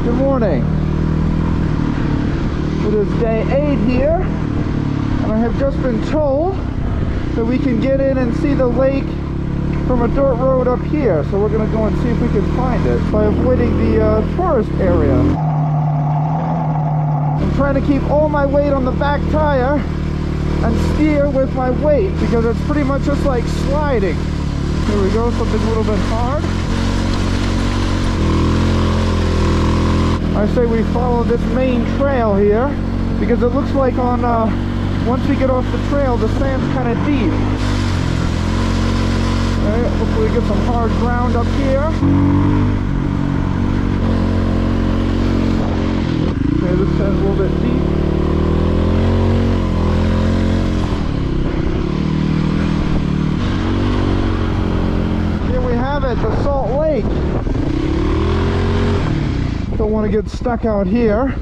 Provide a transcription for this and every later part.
Good morning. It is day 8 here, and I have just been told that we can get in and see the lake from a dirt road up here. So we're going to go and see if we can find it by avoiding the tourist area. I'm trying to keep all my weight on the back tire and steer with my weight because it's pretty much just like sliding. Here we go, something a little bit hard. I say we follow this main trail here because it looks like on once we get off the trail the sand's kind of deep. Okay, hopefully we get some hard ground up here. Okay, this sand's a little bit deep. Here we have it, the Salt Lake. Don't want to get stuck out here,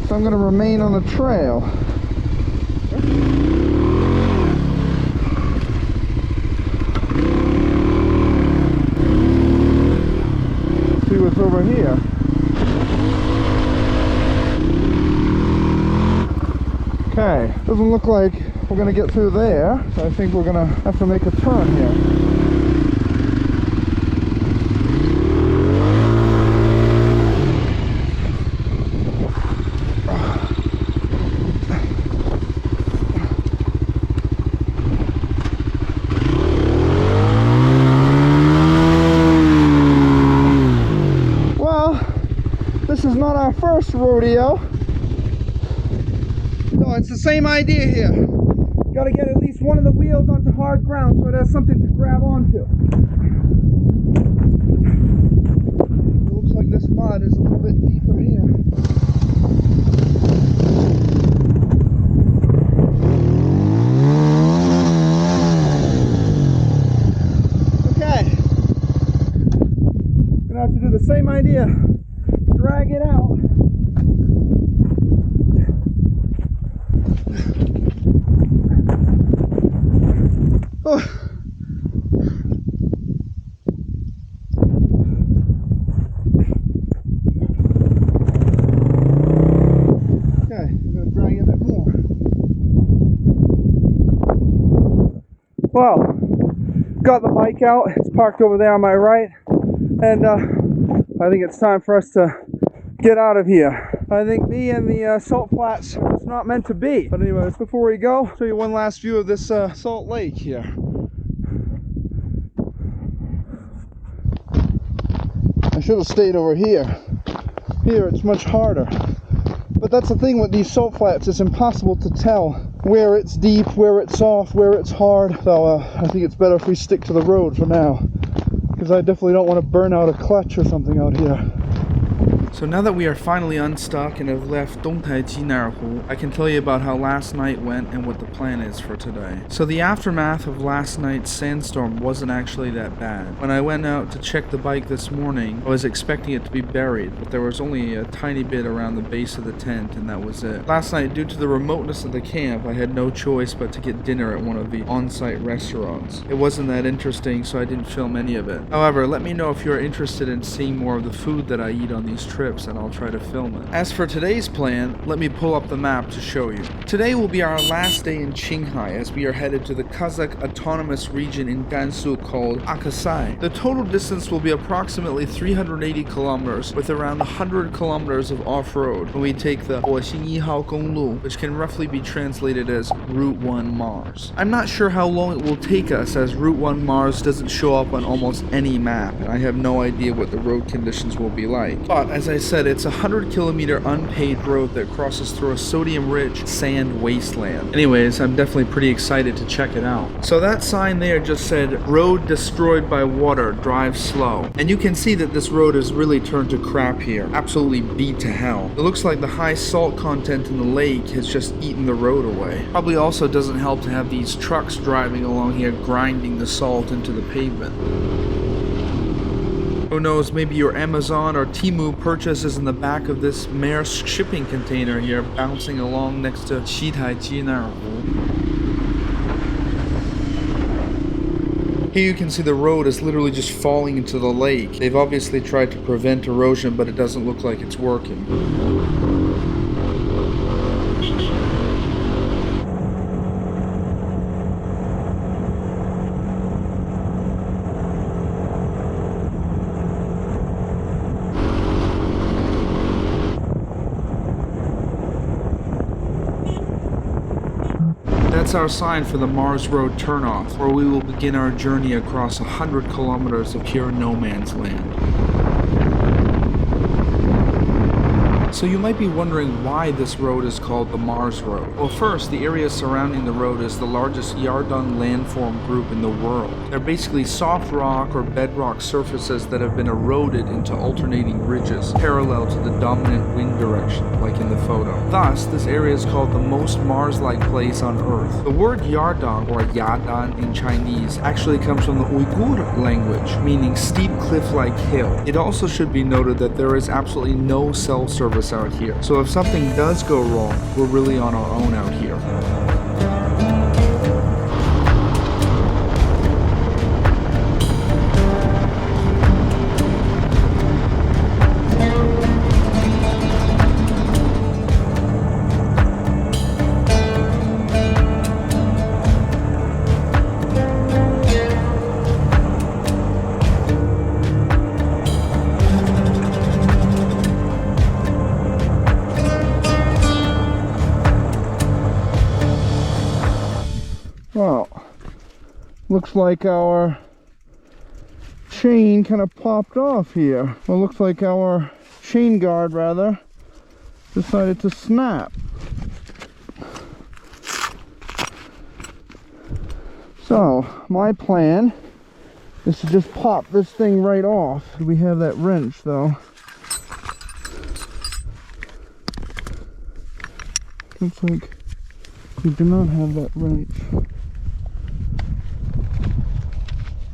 so I'm going to remain on the trail. Let's see what's over here. Okay, doesn't look like we're going to get through there, so I think we're going to have to make a turn here. This is not our first rodeo. So it's the same idea here. Got to get at least one of the wheels onto hard ground so it has something to grab onto. It looks like this mud is a little bit deeper here. Okay. Gonna have to do the same idea. Drag it out. Oh. Okay, I'm going to drag it a bit more. Well, got the bike out. It's parked over there on my right, and I think it's time for us to get out of here. I think me and the salt flats are just not meant to be. But anyways, before we go, I'll show you one last view of this Salt Lake here. I should have stayed over here. Here it's much harder. But that's the thing with these salt flats, it's impossible to tell where it's deep, where it's soft, where it's hard. So I think it's better if we stick to the road for now, because I definitely don't want to burn out a clutch or something out here. So now that we are finally unstuck and have left Dongtaijinaier Lake, I can tell you about how last night went and what the plan is for today. So the aftermath of last night's sandstorm wasn't actually that bad. When I went out to check the bike this morning, I was expecting it to be buried, but there was only a tiny bit around the base of the tent, and that was it. Last night, due to the remoteness of the camp, I had no choice but to get dinner at one of the on-site restaurants. It wasn't that interesting, so I didn't film any of it. However, let me know if you're interested in seeing more of the food that I eat on these trips, and I'll try to film it. As for today's plan, let me pull up the map to show you. Today will be our last day in Qinghai as we are headed to the Kazakh autonomous region in Gansu called Aksai. The total distance will be approximately 380 kilometers with around 100 kilometers of off-road when we take the火星一号公路, which can roughly be translated as Route 1 Mars. I'm not sure how long it will take us as Route 1 Mars doesn't show up on almost any map, and I have no idea what the road conditions will be like. But as I said, it's a 100-kilometer unpaved road that crosses through a sodium-rich sand wasteland. Anyways, I'm definitely pretty excited to check it out. So that sign there just said, "Road destroyed by water, drive slow." And you can see that this road has really turned to crap here. Absolutely beat to hell. It looks like the high salt content in the lake has just eaten the road away. Probably also doesn't help to have these trucks driving along here grinding the salt into the pavement. Who knows, maybe your Amazon or Temu purchase is in the back of this Maersk shipping container here bouncing along next to Dongtaijinaier Lake. Here you can see the road is literally just falling into the lake. They've obviously tried to prevent erosion, but it doesn't look like it's working. That's our sign for the Mars Road turnoff, where we will begin our journey across 100 kilometers of pure no man's land. So you might be wondering why this road is called the Mars Road. Well, first, the area surrounding the road is the largest Yardang landform group in the world. They're basically soft rock or bedrock surfaces that have been eroded into alternating ridges, parallel to the dominant wind direction, like in the photo. Thus, this area is called the most Mars-like place on Earth. The word Yardang, or Yadan in Chinese, actually comes from the Uyghur language, meaning steep cliff-like hill. It also should be noted that there is absolutely no cell service out here. So if something does go wrong, we're really on our own out here. Well, looks like our chain kind of popped off here. Well, looks like our chain guard, rather, decided to snap. So, my plan is to just pop this thing right off. We have that wrench, though. Looks like we do not have that wrench.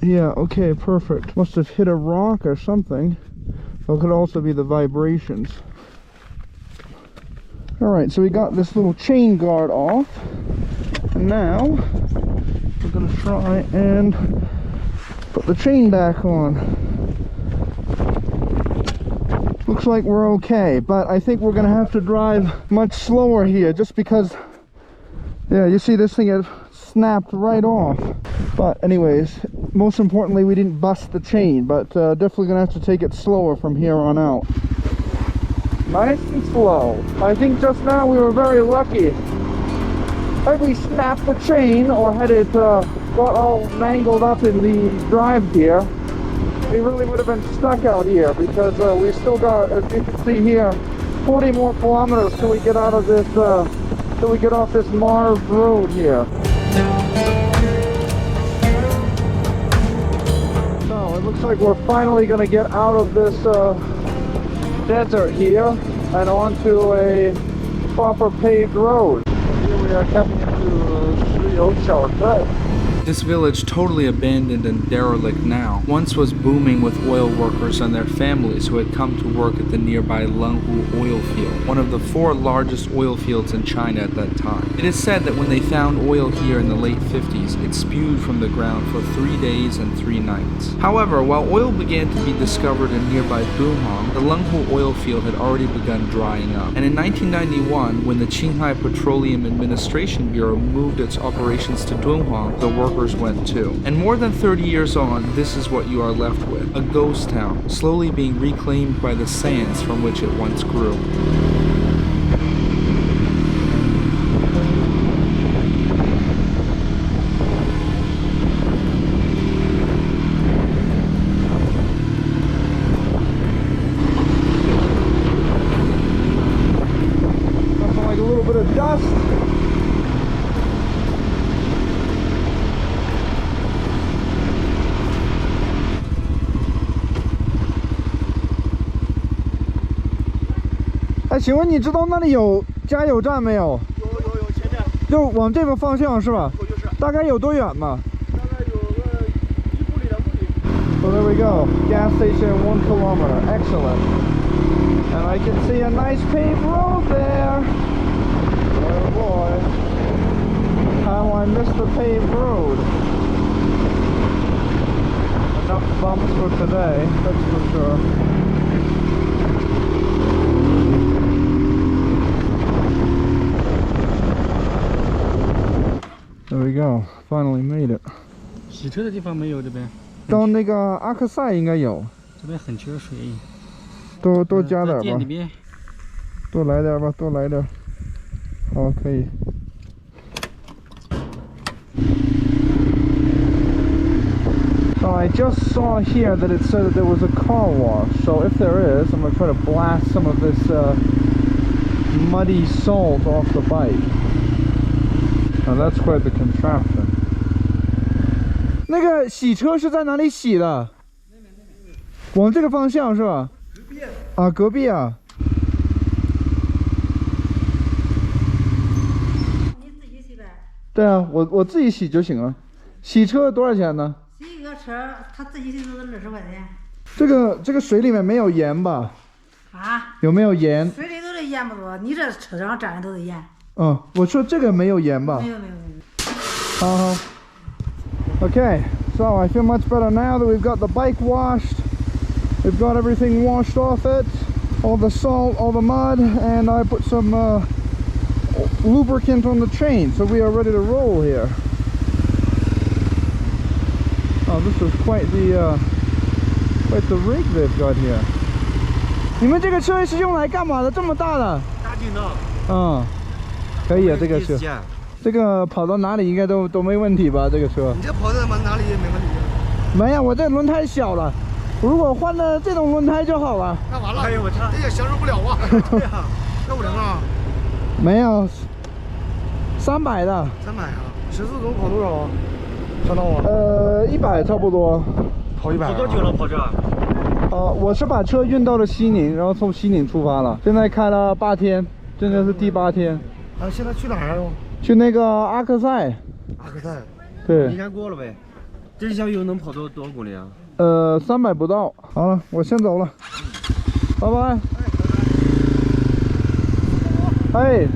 Yeah, okay, perfect. Must have hit a rock or something. Or it could also be the vibrations. Alright, so we got this little chain guard off. And now we're going to try and put the chain back on. Looks like we're okay, but I think we're going to have to drive much slower here just because, yeah, you see this thing has snapped right off. But anyways, most importantly, we didn't bust the chain, but definitely gonna have to take it slower from here on out. Nice and slow. I think just now we were very lucky. Had we snapped the chain or had it got all mangled up in the drive gear, we really would have been stuck out here because we still got, as you can see here, 40 more kilometers till we get out of this, till we get off this Mars road here. It looks like we're finally going to get out of this desert here and onto a proper paved road. Here we are coming into石油小镇. This village, totally abandoned and derelict now, once was booming with oil workers and their families who had come to work at the nearby Lenghu oil field, one of the 4 largest oil fields in China at that time. It is said that when they found oil here in the late 50s, it spewed from the ground for 3 days and 3 nights. However, while oil began to be discovered in nearby Qinghai, the Lenghu oil field had already begun drying up. And in 1991, when the Qinghai Petroleum Administration Bureau moved its operations to Dunhuang, the workers went too. And more than 30 years on, this is what you are left with. A ghost town, slowly being reclaimed by the sands from which it once grew. Something like a little bit of dust.哎，请问你知道那里有加油站没有？有，前面。就往这个方向是吧？就是。大概有多远嘛？大概有个1公里2公里。So there we go. Gas station 1 kilometer. Excellent. And I can see a nice paved road there. Oh boy. How I missed the paved road. enough bumps for today, that's for sure. There we go, finally made it. 洗车的地方没有这边。到那个阿克塞应该有。这边很缺水。多加点吧。店里边。多来点吧，多来点。好，可以。So I just saw here that it said that there was a car wash. So if there is, I'm gonna try to blast some of this muddy salt off the bike. Now that's quite the contraption. 那个洗车是在哪里洗的？往这个方向是吧？隔壁。啊，隔壁啊。你自己洗呗。对啊，我自己洗就行了。洗车多少钱呢？洗一个车，他自己洗都是20块钱。这个水里面没有盐吧？啊？有没有盐？水里头的盐不多，你这车上沾的都是盐。嗯，我说这个没有盐吧？没有。好好。Okay, so I feel much better now that we've got the bike washed. We've got everything washed off it, all the salt, all the mud, and I put some lubricant on the chain, so we are ready to roll here. Oh, this is quite the rig they've got here. 你们这个车是用来干嘛的？这么大的？大劲道。嗯，可以啊，这个是。这个跑到哪里应该都没问题吧？这个车。你这跑到哪里也没问题。没有，我这轮胎小了。如果换了这种轮胎就好了。那完了，哎呦我操，这也享受不了啊！对呀，150啊？没有，300的。300啊？时速总跑多少啊？看到吗？100差不多。跑100。跑多久了？跑这？我是把车运到了西宁，然后从西宁出发了。现在开了8天，现在是第8天。啊，现在去哪儿啊？去那个阿克塞。阿克塞。对。应该过了呗。这小油能跑多少公里啊？300不到。好了，我先走了，拜拜。哎。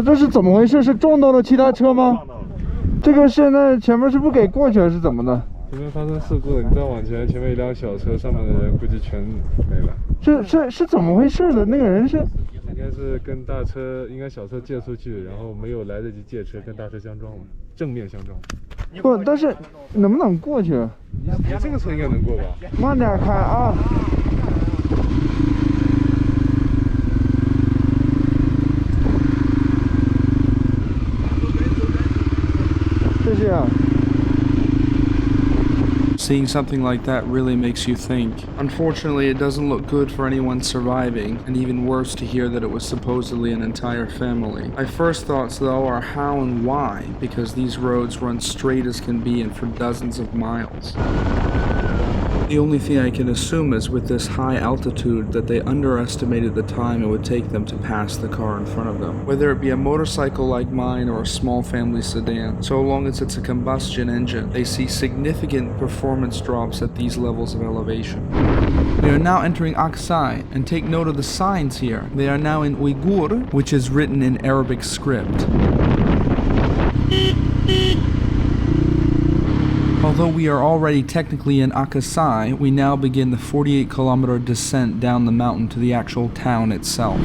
这是怎么回事？是撞到了其他车吗？这个现在前面是不给过去还是怎么的？前面发生事故了，你再往前，前面一辆小车，上面的人估计全没了。是怎么回事的？那个人是应该是跟大车，应该小车借出去，然后没有来得及借车，跟大车相撞了，正面相撞。不，但是能不能过去？你这个车应该能过吧？慢点开啊！谢谢啊。Seeing something like that really makes you think. Unfortunately, it doesn't look good for anyone surviving, and even worse to hear that it was supposedly an entire family. My first thoughts, though, are how and why, because these roads run straight as can be and for dozens of miles. The only thing I can assume is with this high altitude that they underestimated the time it would take them to pass the car in front of them. Whether it be a motorcycle like mine or a small family sedan, so long as it's a combustion engine, they see significant performance drops at these levels of elevation. We are now entering Aksai, and take note of the signs here. They are now in Uyghur, which is written in Arabic script. Although we are already technically in Aksai, we now begin the 48-kilometer descent down the mountain to the actual town itself.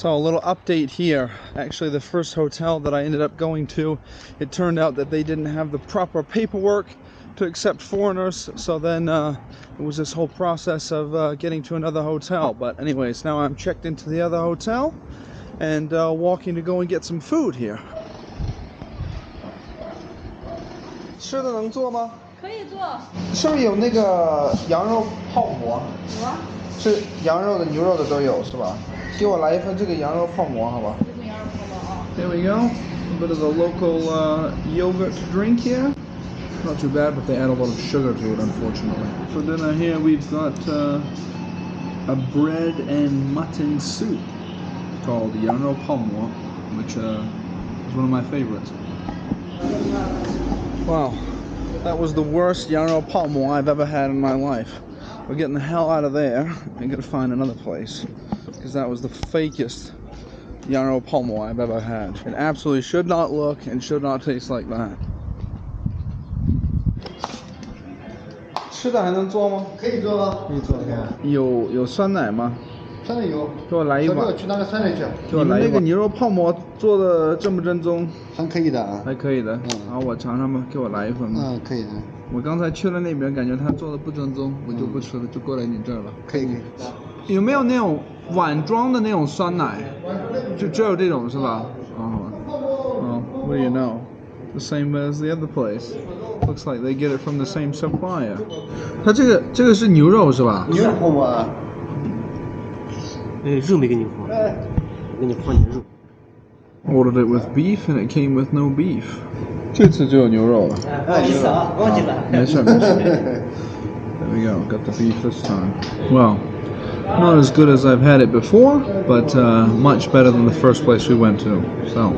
So a little update here. Actually, the first hotel that I ended up going to, it turned out that they didn't have the proper paperwork to accept foreigners. So then it was this whole process of getting to another hotel. But anyways, now I'm checked into the other hotel and walking to go and get some food here. 吃的能做吗？可以做。是不是有那个羊肉泡馍？有啊。是羊肉的、牛肉的都有是吧？给我来一份这个羊肉泡馍，好吧？ There we go. A bit of the local yogurt drink here. Not too bad, but they add a lot of sugar to it, unfortunately. For dinner here, we've got a bread and mutton soup called Yang Rou Pao Mo, which is one of my favorites. Wow, that was the worst Yang Rou Pao Mo I've ever had in my life. We're getting the hell out of there and gonna find another place, because that was the fakest Yang Rou Pao Mo I've ever had. It absolutely should not look and should not taste like that. 吃的还能做吗？可以做吗？可以做。有酸奶吗？酸奶有。给我来一碗。去拿个酸奶去。你们那个牛肉泡馍做的正不正宗？还可以的啊。还可以的。好，我尝尝吧，给我来一份吧。嗯，可以的。我刚才去了那边，感觉他做的不正宗，我就不吃了，就过来你这儿了。可以。有没有那种碗装的那种酸奶？就只有这种是吧？哦，what do you know? The same as the other place. Looks like they get it from the same supplier. 它这个是牛肉是吧？牛肉泡馍啊。肉没给你放，给你放点肉。Ordered it with beef and it came with no beef. 这次就有牛肉了。不好意思啊，忘记了。没事没事。There we go. Got the beef this time. Well, not as good as I've had it before, but much better than the first place we went to. So.